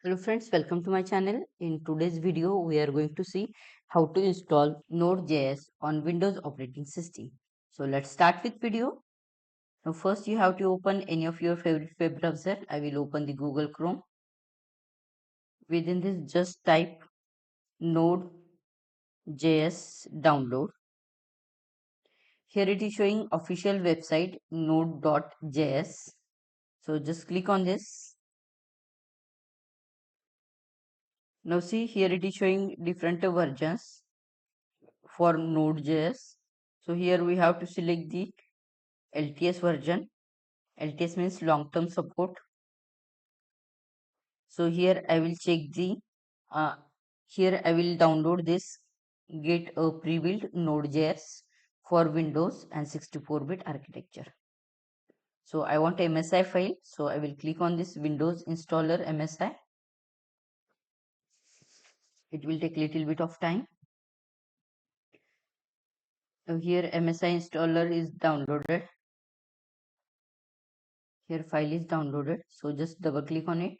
Hello friends, welcome to my channel. In today's video, we are going to see how to install Node.js on Windows operating system. So let's start with video. Now first you have to open any of your favorite web browser. I will open the Google Chrome. Within this, just type Node.js download. Here it is showing official website node.js. So just click on this. Now see here it is showing different versions for Node.js. So here we have to select the LTS version. LTS means long term support. So here I will check the uh, here I will download this get a pre-built Node.js for Windows and 64-bit architecture. So I want a MSI file. So I will click on this Windows installer MSI. It will take little bit of time. Now here MSI installer is downloaded. Here file is downloaded. So just double click on it.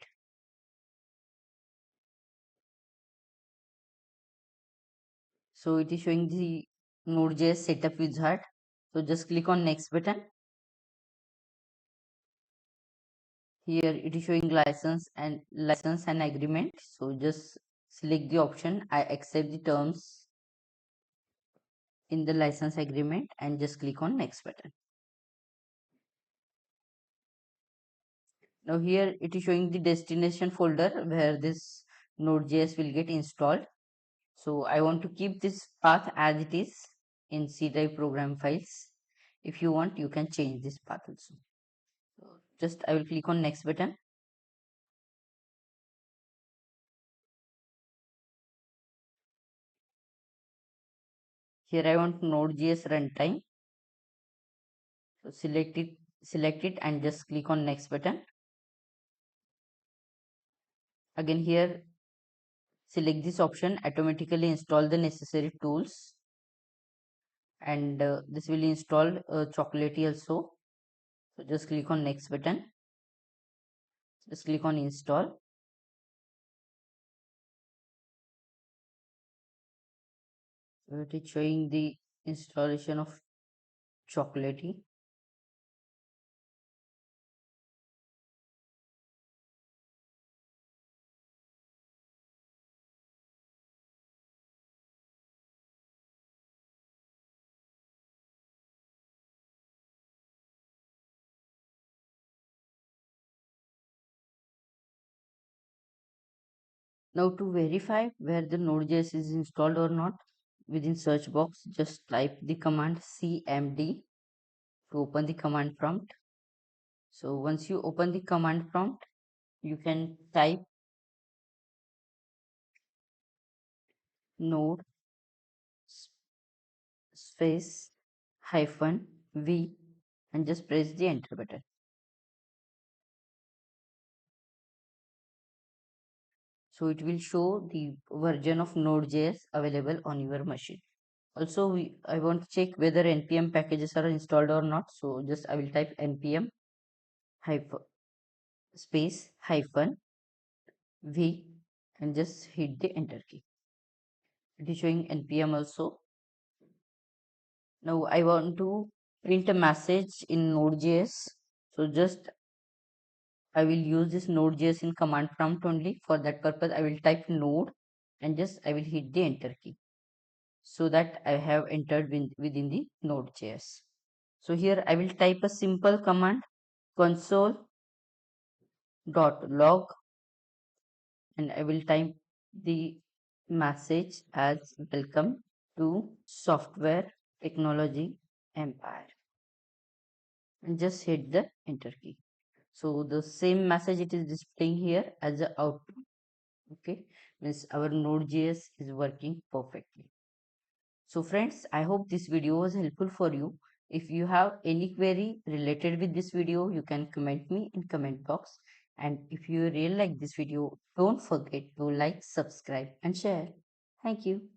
So it is showing the Node.js setup wizard. So just click on next button. Here it is showing license and agreement. So just select the option I accept the terms in the license agreement and just click on next button. Now here it is showing the destination folder where this Node.js will get installed. So I want to keep this path as it is in C drive program files. If you want, you can change this path also. So just I will click on next button. Here I want Node.js runtime. So select it and just click on next button. Again here select this option, automatically install the necessary tools, and this will install Chocolatey also. So just click on next button. Just click on install. So it is showing the installation of Chocolatey. Now to verify where the Node.js is installed or not, within search box just type the command cmd to open the command prompt. So once you open the command prompt, you can type node space hyphen v and just press the enter button. So it will show the version of Node.js available on your machine. Also, I want to check whether npm packages are installed or not. So just I will type npm hyphen space hyphen v and just hit the enter key. It is showing npm also. Now I want to print a message in Node.js. So just I will use this Node.js in command prompt only. For that purpose, I will type node and just I will hit the enter key so that I have entered within the Node.js. So here I will type a simple command console.log and I will type the message as welcome to software technology empire and just hit the enter key. So the same message it is displaying here as the output. Okay, means our Node.js is working perfectly. So friends, I hope this video was helpful for you. If you have any query related with this video, you can comment me in comment box. And if you really like this video, don't forget to like, subscribe and share. Thank you.